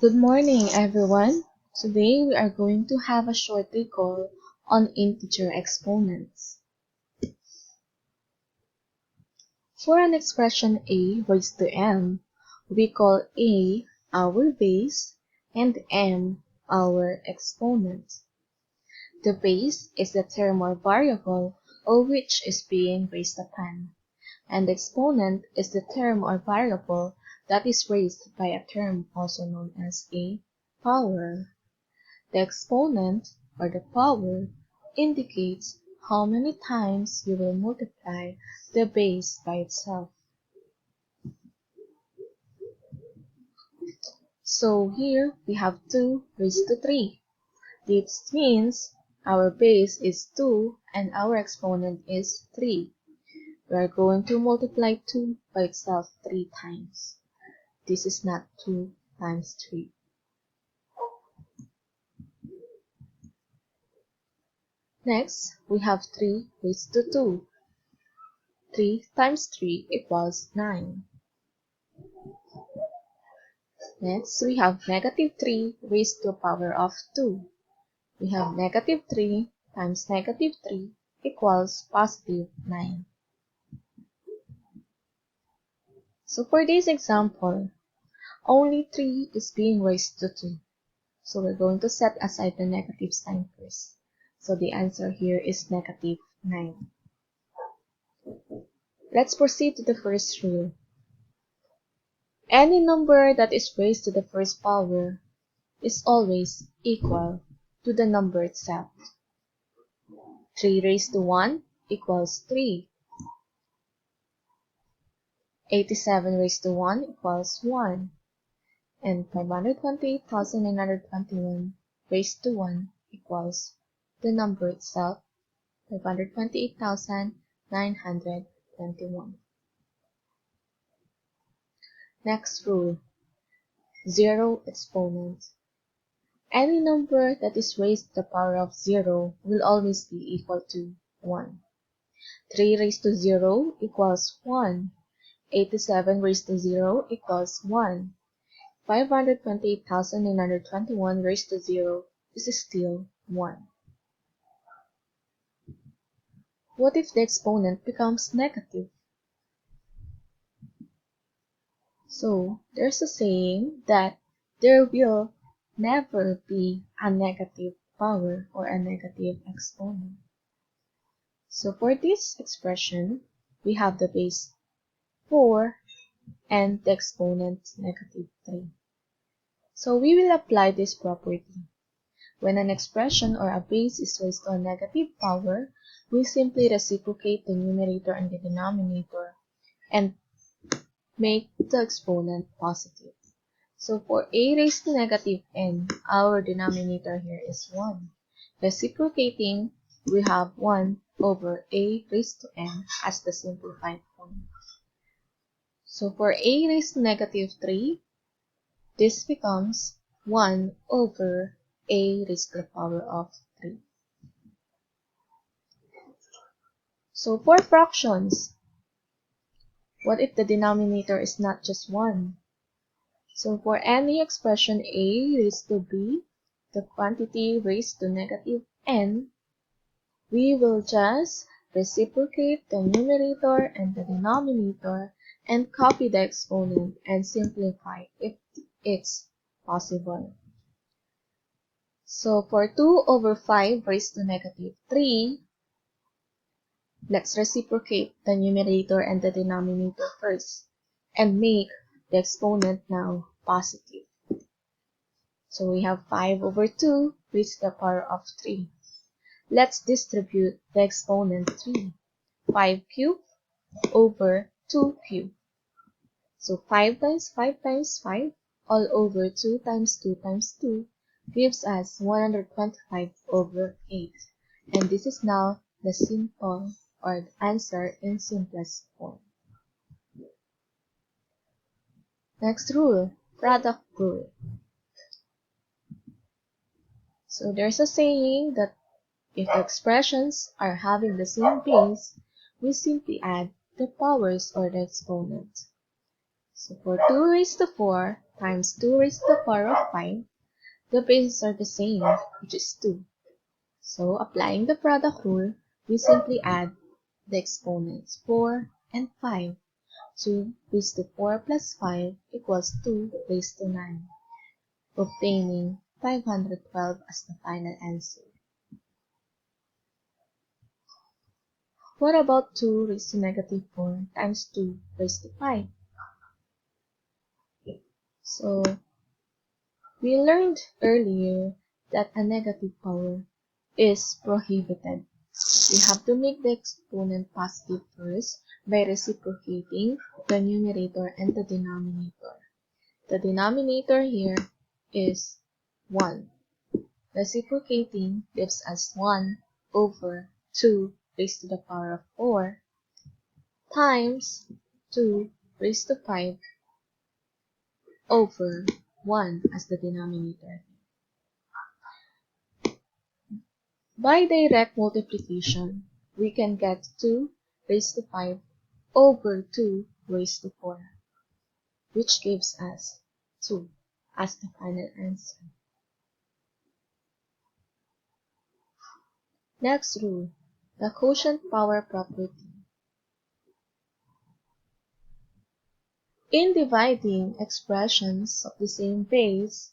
Good morning, everyone. Today we are going to have a short recall on integer exponents. For an expression a raised to m, we call a our base and m our exponent. The base is the term or variable of which is being raised upon, and the exponent is the term or variable that is raised by a term also known as a power. The exponent, or the power, indicates how many times you will multiply the base by itself. So here we have 2 raised to 3. This means our base is 2 and our exponent is 3. We are going to multiply 2 by itself 3 times. This is not 2 times 3. Next, we have 3 raised to 2. 3 times 3 equals 9. Next, we have negative 3 raised to the power of 2. We have negative 3 times negative 3 equals positive 9. So for this example, only 3 is being raised to 2. So we're going to set aside the negative sign first. So the answer here is negative 9. Let's proceed to the first rule. Any number that is raised to the first power is always equal to the number itself. 3 raised to 1 equals 3. 87 raised to 1 equals 1. And 528,921 raised to 1 equals the number itself, 528,921. Next rule, zero exponent. Any number that is raised to the power of 0 will always be equal to 1. 3 raised to 0 equals 1. 87 raised to 0 equals 1. 528,921 raised to 0 is still 1. What if the exponent becomes negative? So, there's a saying that there will never be a negative power or a negative exponent. So, for this expression, we have the base 4 and the exponent negative 3. So, we will apply this property. When an expression or a base is raised to a negative power, we simply reciprocate the numerator and the denominator and make the exponent positive. So for a raised to negative n, our denominator here is 1. Reciprocating, we have 1 over a raised to n as the simplified form. So for a raised to negative 3, this becomes 1 over a raised to the power of 3. So for fractions, what if the denominator is not just 1? So for any expression a raised to b, the quantity raised to negative n, we will just reciprocate the numerator and the denominator and copy the exponent and simplify if it's possible. So for 2 over 5 raised to negative 3, let's reciprocate the numerator and the denominator first and make the exponent now positive. So we have 5 over 2 raised to the power of 3. Let's distribute the exponent 3. 5 cubed over 2 cubed. So 5 times 5 times 5 all over 2 times 2 times 2 gives us 125 over 8. And this is now the simple or the answer in simplest form. Next rule, product rule. So there's a saying that if expressions are having the same base, we simply add the powers or the exponent. So for 2 raised to 4 times 2 raised to the power of 5, the bases are the same, which is 2. So, applying the product rule, we simply add the exponents 4 and 5. 2 raised to 4 plus 5 equals 2 raised to 9, obtaining 512 as the final answer. What about 2 raised to negative 4 times 2 raised to 5? So, we learned earlier that a negative power is prohibited. We have to make the exponent positive first by reciprocating the numerator and the denominator. The denominator here is 1. Reciprocating gives us 1 over 2 raised to the power of 4 times 2 raised to 5 over 1 as the denominator. By direct multiplication, we can get 2 raised to 5 over 2 raised to 4, which gives us 2 as the final answer. Next rule, the quotient power property. In dividing expressions of the same base,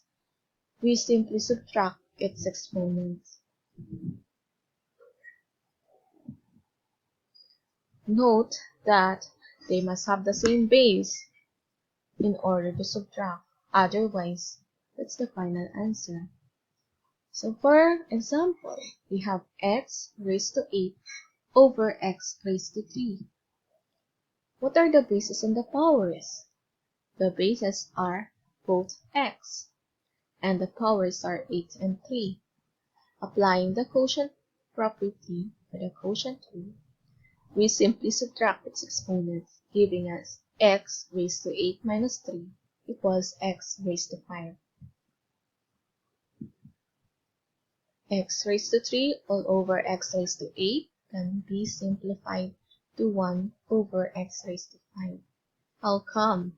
we simply subtract its exponents. Note that they must have the same base in order to subtract, otherwise, that's the final answer. So for example, we have x raised to 8 over x raised to 3. What are the bases and the powers? The bases are both x, and the powers are 8 and 3. Applying the quotient property for the quotient rule, we simply subtract its exponents, giving us x raised to 8 minus 3 equals x raised to 5. X raised to 3 all over x raised to 8 can be simplified to 1 over x raised to 5. How come?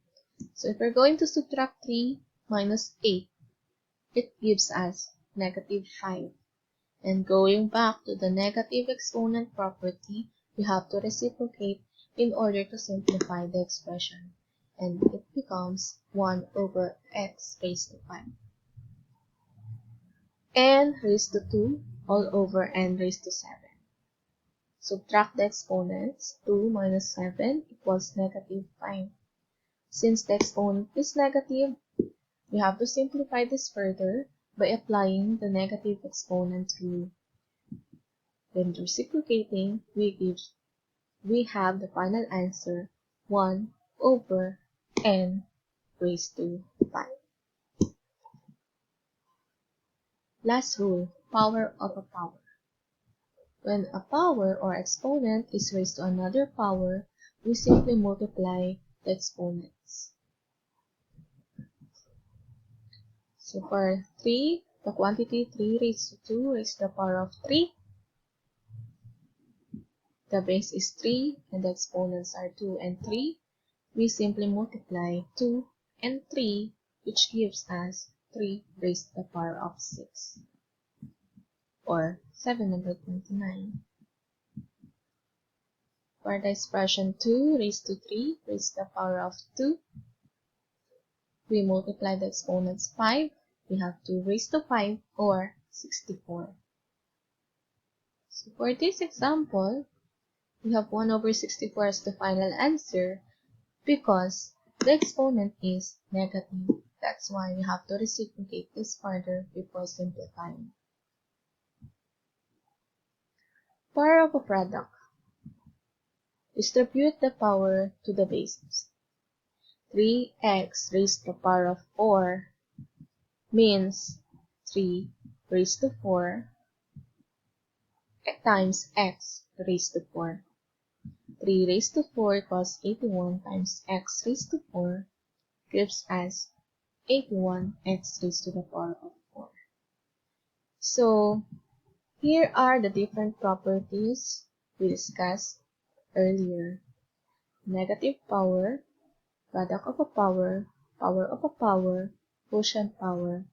So if we're going to subtract 3 minus 8, it gives us negative 5. And going back to the negative exponent property, we have to reciprocate in order to simplify the expression. And it becomes 1 over x raised to 5. N raised to 2 all over n raised to 7. Subtract the exponents. 2 minus 7 equals negative 5. Since the exponent is negative, we have to simplify this further by applying the negative exponent rule. When reciprocating, we have the final answer 1 over n raised to 5. Last rule, power of a power. When a power or exponent is raised to another power, we simply multiply the exponents. So for 3, the quantity 3 raised to 2 raised to the power of 3. The base is 3 and the exponents are 2 and 3. We simply multiply 2 and 3, which gives us 3 raised to the power of 6, or 729. For the expression 2 raised to 3 raised to the power of 2, we multiply the exponents 5. We have 2 raised to 5, or 64. So for this example, we have 1 over 64 as the final answer because the exponent is negative. That's why we have to reciprocate this further before simplifying. Power of a product. Distribute the power to the bases. 3x raised to the power of 4 means 3 raised to 4 times x raised to 4. 3 raised to 4 equals 81 times x raised to 4 gives us 81x raised to the power of 4. So, here are the different properties we discussed earlier. Negative power, product of a power of a power, quotient power,